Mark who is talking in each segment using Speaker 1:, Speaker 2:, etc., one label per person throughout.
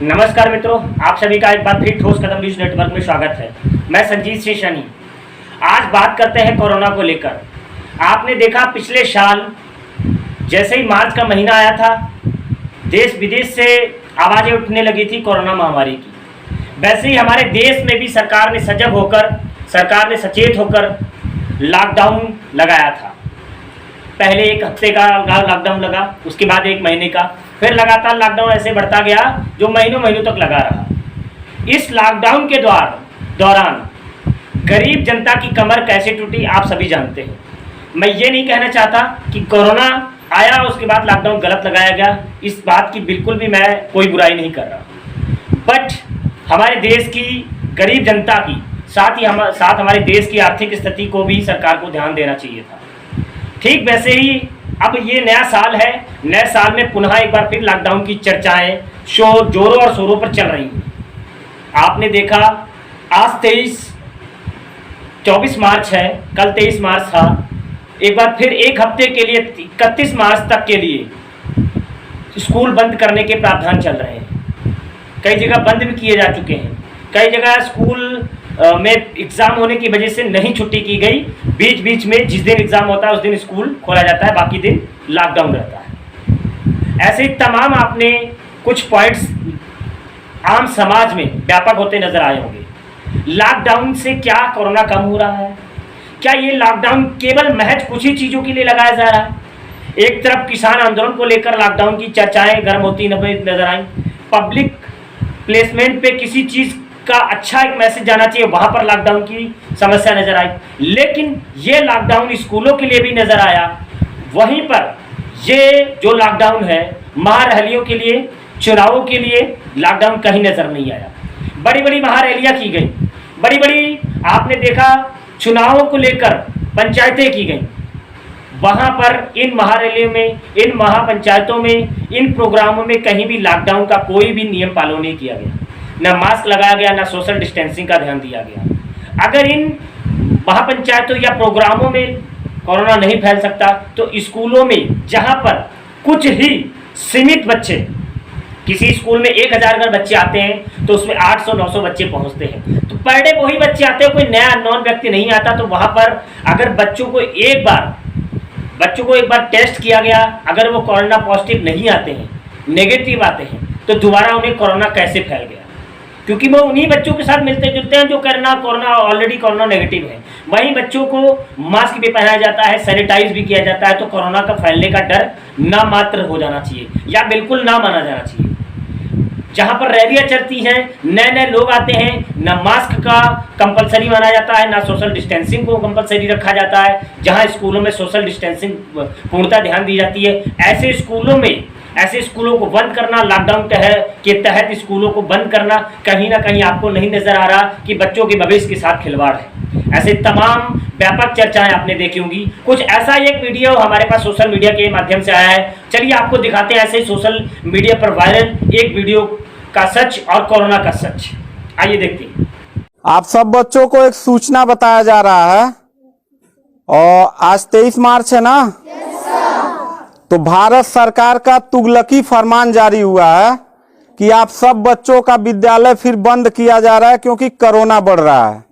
Speaker 1: नमस्कार मित्रों, आप सभी का एक बार फिर ठोस कदम न्यूज नेटवर्क में स्वागत है। मैं संजीत सिंह शनी। आज बात करते हैं कोरोना को लेकर। आपने देखा पिछले साल जैसे ही मार्च का महीना आया था, देश विदेश से आवाज़ें उठने लगी थी कोरोना महामारी की। वैसे ही हमारे देश में भी सरकार ने सजग होकर, सरकार ने सचेत होकर लॉकडाउन लगाया था। पहले एक हफ्ते का लॉकडाउन लगा, उसके बाद एक महीने का, फिर लगातार लॉकडाउन ऐसे बढ़ता गया जो महीनों महीनों तक लगा रहा। इस लॉकडाउन के दौरान गरीब जनता की कमर कैसे टूटी आप सभी जानते हैं। मैं ये नहीं कहना चाहता कि कोरोना आया उसके बाद लॉकडाउन गलत लगाया गया, इस बात की बिल्कुल भी मैं कोई बुराई नहीं कर रहा। बट हमारे देश की गरीब जनता की साथ हमारे देश की आर्थिक स्थिति को भी सरकार को ध्यान देना चाहिए था। ठीक वैसे ही अब ये नया साल है, नए साल में पुनः एक बार फिर लॉकडाउन की चर्चाएं जोरों और शोरों पर चल रही हैं। आपने देखा आज 24 मार्च है, कल 23 मार्च था। एक बार फिर एक हफ्ते के लिए 31 मार्च तक के लिए स्कूल बंद करने के प्रावधान चल रहे हैं। कई जगह बंद भी किए जा चुके हैं। कई जगह स्कूल में एग्ज़ाम होने की वजह से नहीं छुट्टी की गई। बीच बीच में जिस दिन एग्ज़ाम होता है उस दिन स्कूल खोला जाता है, बाकी दिन लॉकडाउन रहता है। ऐसे तमाम आपने कुछ पॉइंट्स आम समाज में व्यापक होते नजर आए होंगे। लॉकडाउन से क्या कोरोना कम हो रहा है? क्या ये लॉकडाउन केवल महज कुछ ही चीज़ों के लिए लगाया जा रहा है? एक तरफ किसान आंदोलन को लेकर लॉकडाउन की चर्चाएं गर्म होती नजर आई। पब्लिक प्लेसमेंट पे किसी चीज़ का अच्छा एक मैसेज जाना चाहिए, वहां पर लॉकडाउन की समस्या नजर आई। लेकिन ये लॉकडाउन स्कूलों के लिए भी नजर आया। वहीं पर ये जो लॉकडाउन है महारैलियों के लिए, चुनावों के लिए लॉकडाउन कहीं नजर नहीं आया। बड़ी बड़ी महारैलियां की गई, बड़ी बड़ी आपने देखा चुनावों को लेकर पंचायतें की गई। वहां पर इन महारैलियों में, इन महापंचायतों में, इन प्रोग्रामों में कहीं भी लॉकडाउन का कोई भी नियम पालन नहीं किया गया। ना मास्क लगाया गया, ना सोशल डिस्टेंसिंग का ध्यान दिया गया। अगर इन महापंचायतों या प्रोग्रामों में कोरोना नहीं फैल सकता तो स्कूलों में जहां पर कुछ ही सीमित बच्चे, किसी स्कूल में 1000 अगर बच्चे आते हैं तो उसमें 800-900 बच्चे पहुंचते हैं, तो पर डे वही बच्चे आते हैं, कोई नया अननोन व्यक्ति नहीं आता। तो वहां पर अगर बच्चों को एक बार टेस्ट किया गया, अगर वो कोरोना पॉजिटिव नहीं आते हैं, नेगेटिव आते हैं, तो दोबारा उन्हें कोरोना कैसे फैल गया? क्योंकि वो उन्हीं बच्चों के साथ मिलते जुलते हैं जो कोरोना ऑलरेडी कोरोना नेगेटिव है। वहीं बच्चों को मास्क भी पहनाया जाता है, सैनिटाइज भी किया जाता है, तो कोरोना का फैलने का डर ना मात्र हो जाना चाहिए या बिल्कुल ना माना जाना चाहिए। जहां पर रैलियां चलती हैं, नए नए लोग आते हैं, ना मास्क का कंपलसरी माना जाता है, ना सोशल डिस्टेंसिंग को कंपलसरी रखा जाता है। जहां स्कूलों में सोशल डिस्टेंसिंग पूर्णतः ध्यान दी जाती है, ऐसे स्कूलों को बंद करना, लॉकडाउन के तहत स्कूलों को बंद करना, कहीं ना कहीं आपको नहीं नजर आ रहा कि बच्चों के भविष्य के साथ खिलवाड़ है। ऐसे तमाम व्यापक चर्चाएं आपने देखी होंगी। कुछ ऐसा एक वीडियो हमारे पास सोशल मीडिया के माध्यम से आया है, चलिए आपको दिखाते हैं ऐसे सोशल मीडिया पर वायरल एक वीडियो का सच और कोरोना का सच। आइए देखते हैं।
Speaker 2: आप सब बच्चों को एक सूचना बताया जा रहा है, और आज 23 मार्च है ना, तो भारत सरकार का तुगलकी फरमान जारी हुआ है कि आप सब बच्चों का विद्यालय फिर बंद किया जा रहा है क्योंकि कोरोना बढ़ रहा है।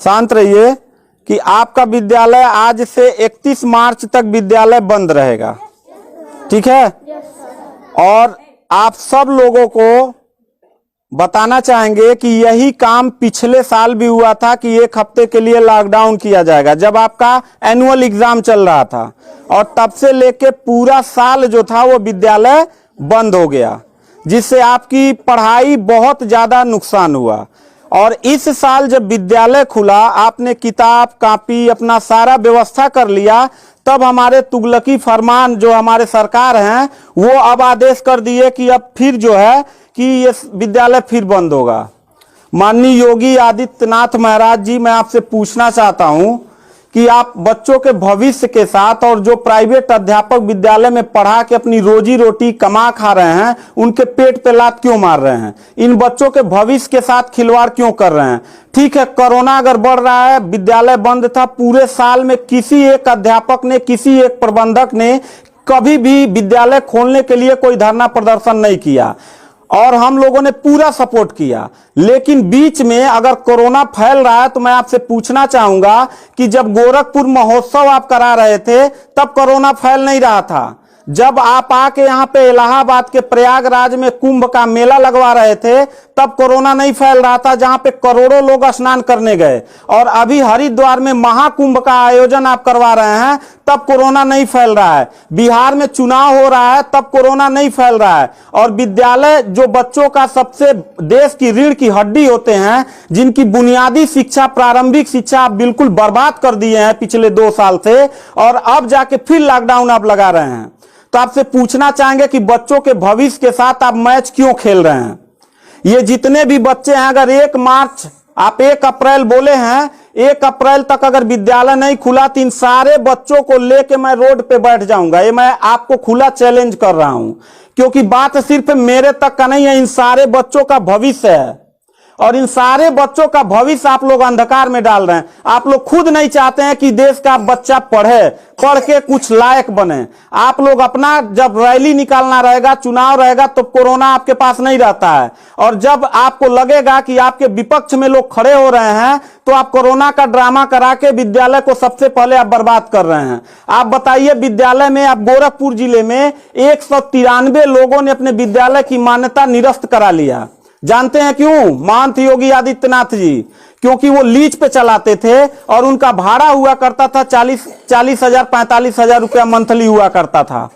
Speaker 2: शांत रहिए कि आपका विद्यालय आज से 31 मार्च तक विद्यालय बंद रहेगा, ठीक है? और आप सब लोगों को बताना चाहेंगे कि यही काम पिछले साल भी हुआ था कि एक हफ्ते के लिए लॉकडाउन किया जाएगा, जब आपका एनुअल एग्जाम चल रहा था, और तब से लेके पूरा साल जो था वो विद्यालय बंद हो गया, जिससे आपकी पढ़ाई बहुत ज्यादा नुकसान हुआ। और इस साल जब विद्यालय खुला, आपने किताब कॉपी अपना सारा व्यवस्था कर लिया, तब हमारे तुगलकी फरमान जो हमारे सरकार हैं वो अब आदेश कर दिए कि अब फिर जो है कि ये विद्यालय फिर बंद होगा। माननीय योगी आदित्यनाथ महाराज जी, मैं आपसे पूछना चाहता हूं कि आप बच्चों के भविष्य के साथ, और जो प्राइवेट अध्यापक विद्यालय में पढ़ा के अपनी रोजी रोटी कमा खा रहे हैं, उनके पेट पे लात क्यों मार रहे हैं? इन बच्चों के भविष्य के साथ खिलवाड़ क्यों कर रहे हैं? ठीक है, कोरोना अगर बढ़ रहा है, विद्यालय बंद था, पूरे साल में किसी एक अध्यापक ने, किसी एक प्रबंधक ने कभी भी विद्यालय खोलने के लिए कोई धरना प्रदर्शन नहीं किया। और हम लोगों ने पूरा सपोर्ट किया। लेकिन बीच में अगर कोरोना फैल रहा है तो मैं आपसे पूछना चाहूंगा कि जब गोरखपुर महोत्सव आप करा रहे थे तब कोरोना फैल नहीं रहा था। जब आप आके यहाँ पे इलाहाबाद के प्रयागराज में कुंभ का मेला लगवा रहे थे तब कोरोना नहीं फैल रहा था, जहां पे करोड़ों लोग स्नान करने गए। और अभी हरिद्वार में महाकुंभ का आयोजन आप करवा रहे हैं तब कोरोना नहीं फैल रहा है। बिहार में चुनाव हो रहा है तब कोरोना नहीं फैल रहा है। और विद्यालय जो बच्चों का सबसे देश की रीढ़ की हड्डी होते हैं, जिनकी बुनियादी शिक्षा, प्रारंभिक शिक्षा आप बिल्कुल बर्बाद कर दिए हैं पिछले 2 साल से, और अब जाके फिर लॉकडाउन आप लगा रहे हैं। तो आपसे पूछना चाहेंगे कि बच्चों के भविष्य के साथ आप मैच क्यों खेल रहे हैं? ये जितने भी बच्चे हैं, अगर 1 मार्च आप 1 अप्रैल बोले हैं, 1 अप्रैल तक अगर विद्यालय नहीं खुला तो इन सारे बच्चों को लेके मैं रोड पे बैठ जाऊंगा। ये मैं आपको खुला चैलेंज कर रहा हूं, क्योंकि बात सिर्फ मेरे तक का नहीं है, इन सारे बच्चों का भविष्य है। और इन सारे बच्चों का भविष्य आप लोग अंधकार में डाल रहे हैं। आप लोग खुद नहीं चाहते हैं कि देश का बच्चा पढ़े, पढ़ के कुछ लायक बने। आप लोग अपना, जब रैली निकालना रहेगा, चुनाव रहेगा, तो कोरोना आपके पास नहीं रहता है। और जब आपको लगेगा कि आपके विपक्ष में लोग खड़े हो रहे हैं तो आप कोरोना का ड्रामा करा के विद्यालय को सबसे पहले आप बर्बाद कर रहे हैं। आप बताइए, विद्यालय में, आप गोरखपुर जिले में 193 लोगों ने अपने विद्यालय की मान्यता निरस्त करा लिया। जानते हैं क्यों? महंत योगी आदित्यनाथ जी, क्योंकि वो लीज पे चलाते थे और उनका भाड़ा हुआ करता था 40 हजार 45 हजार रुपया मंथली हुआ करता था।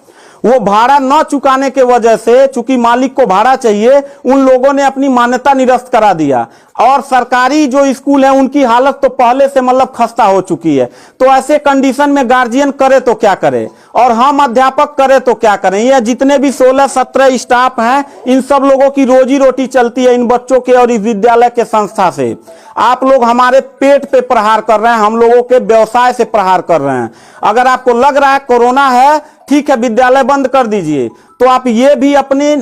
Speaker 2: वो भाड़ा न चुकाने के वजह से, चूंकि मालिक को भाड़ा चाहिए, उन लोगों ने अपनी मान्यता निरस्त करा दिया। और सरकारी जो स्कूल है उनकी हालत तो पहले से मतलब खस्ता हो चुकी है। तो ऐसे कंडीशन में गार्जियन करे तो क्या करे, और हम अध्यापक करे तो क्या करें? ये जितने भी 16-17 स्टाफ हैं, इन सब लोगों की रोजी रोटी चलती है इन बच्चों के और इस विद्यालय के संस्था से। आप लोग हमारे पेट पे प्रहार कर रहे हैं, हम लोगों के व्यवसाय से प्रहार कर रहे हैं। अगर आपको लग रहा है कोरोना है, ठीक है, विद्यालय बंद कर दीजिए, तो आप ये भी अपनी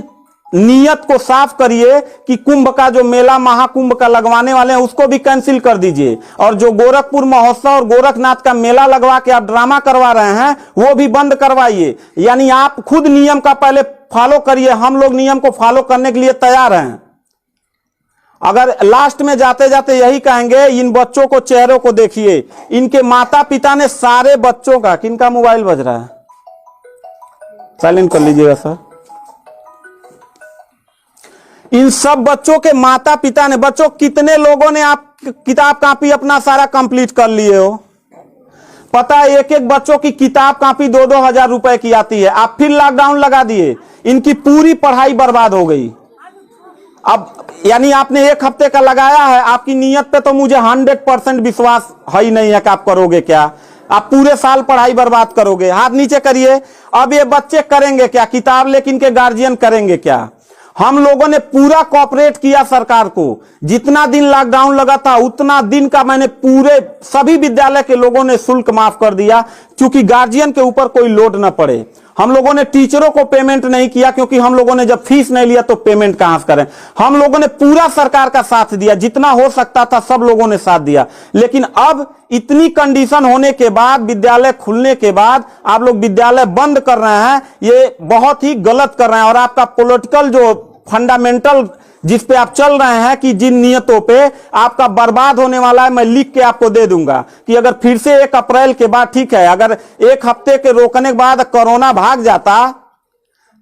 Speaker 2: नियत को साफ करिए कि कुंभ का जो मेला, महाकुंभ का लगवाने वाले हैं, उसको भी कैंसिल कर दीजिए। और जो गोरखपुर महोत्सव और गोरखनाथ का मेला लगवा के आप ड्रामा करवा रहे हैं, वो भी बंद करवाइए। यानी आप खुद नियम का पहले फॉलो करिए, हम लोग नियम को फॉलो करने के लिए तैयार हैं। अगर लास्ट में जाते जाते यही कहेंगे, इन बच्चों को, चेहरों को देखिए, इनके माता पिता ने सारे बच्चों का, किनका मोबाइल बज रहा है, साइलेंट कर लीजिएगा सर। इन सब बच्चों के माता पिता ने, बच्चों कितने लोगों ने आप किताब कापी अपना सारा कंप्लीट कर लिए हो? पता है, एक एक बच्चों की किताब कापी 2-2 हजार रुपए की आती है। आप फिर लॉकडाउन लगा दिए, इनकी पूरी पढ़ाई बर्बाद हो गई। अब यानी आपने 1 हफ्ते का लगाया है, आपकी नीयत पे तो मुझे 100% विश्वास है ही नहीं है कि आप करोगे क्या। आप पूरे साल पढ़ाई बर्बाद करोगे। हाथ नीचे करिए। अब ये बच्चे करेंगे क्या? किताब लेकिन इनके गार्जियन करेंगे क्या? हम लोगों ने पूरा कोऑपरेट किया सरकार को। जितना दिन लॉकडाउन लगा था उतना दिन का मैंने पूरे सभी विद्यालय के लोगों ने शुल्क माफ कर दिया, क्योंकि गार्जियन के ऊपर कोई लोड न पड़े। हम लोगों ने टीचरों को पेमेंट नहीं किया, क्योंकि हम लोगों ने जब फीस नहीं लिया तो पेमेंट कहां से करें। हम लोगों ने पूरा सरकार का साथ दिया, जितना हो सकता था सब लोगों ने साथ दिया। लेकिन अब इतनी कंडीशन होने के बाद, विद्यालय खुलने के बाद आप लोग विद्यालय बंद कर रहे हैं, ये बहुत ही गलत कर रहे हैं। और आपका पॉलिटिकल जो फंडामेंटल जिस पे आप चल रहे हैं, कि जिन नियतों पे आपका बर्बाद होने वाला है, मैं लिख के आपको दे दूंगा कि अगर फिर से 1 अप्रैल के बाद, ठीक है, अगर 1 हफ्ते के रोकने के बाद कोरोना भाग जाता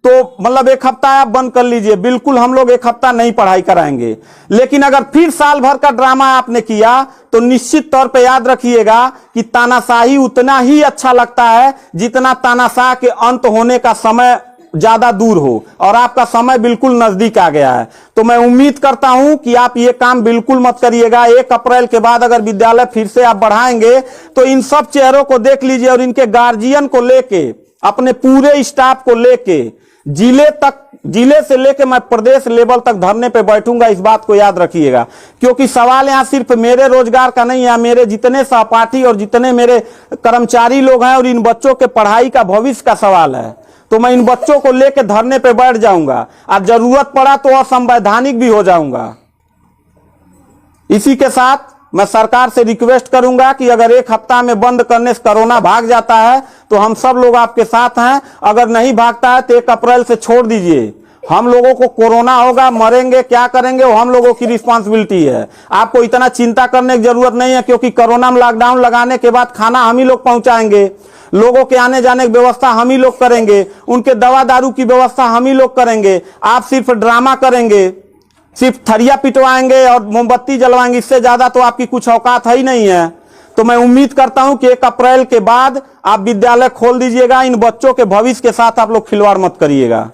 Speaker 2: तो मतलब 1 हफ्ता आप बंद कर लीजिए, बिल्कुल हम लोग 1 हफ्ता नहीं पढ़ाई कराएंगे। लेकिन अगर फिर साल भर का ड्रामा आपने किया तो निश्चित तौर पे याद रखिएगा कि तानाशाही उतना ही अच्छा लगता है जितना तानाशाह के अंत होने का समय ज्यादा दूर हो, और आपका समय बिल्कुल नजदीक आ गया है। तो मैं उम्मीद करता हूं कि आप ये काम बिल्कुल मत करिएगा। 1 अप्रैल के बाद अगर विद्यालय फिर से आप बढ़ाएंगे तो इन सब चेहरों को देख लीजिए, और इनके गार्जियन को लेके, अपने पूरे स्टाफ को लेके, जिले से लेके मैं प्रदेश लेवल तक धरने पे बैठूंगा। इस बात को याद रखिएगा, क्योंकि सवाल यहां सिर्फ मेरे रोजगार का नहीं है, मेरे जितने सहपाठी और जितने मेरे कर्मचारी लोग हैं और इन बच्चों के पढ़ाई का, भविष्य का सवाल है। तो मैं इन बच्चों को लेकर धरने पे बैठ जाऊंगा, और जरूरत पड़ा तो असंवैधानिक भी हो जाऊंगा। इसी के साथ मैं सरकार से रिक्वेस्ट करूंगा कि अगर 1 हफ्ता में बंद करने से कोरोना भाग जाता है तो हम सब लोग आपके साथ हैं। अगर नहीं भागता है तो 1 अप्रैल से छोड़ दीजिए। हम लोगों को कोरोना होगा, मरेंगे, क्या करेंगे वो हम लोगों की रिस्पांसिबिलिटी है। आपको इतना चिंता करने की जरूरत नहीं है, क्योंकि कोरोना में लॉकडाउन लगाने के बाद खाना हम ही लोग पहुंचाएंगे, लोगों के आने जाने की व्यवस्था हम ही लोग करेंगे, उनके दवा दारू की व्यवस्था हम ही लोग करेंगे। आप सिर्फ ड्रामा करेंगे, सिर्फ थरिया पिटवाएंगे और मोमबत्ती जलवाएंगे, इससे ज्यादा तो आपकी कुछ औकात है ही नहीं है। तो मैं उम्मीद करता हूं कि 1 अप्रैल के बाद आप विद्यालय खोल दीजिएगा। इन बच्चों के भविष्य के साथ आप लोग खिलवाड़ मत करिएगा।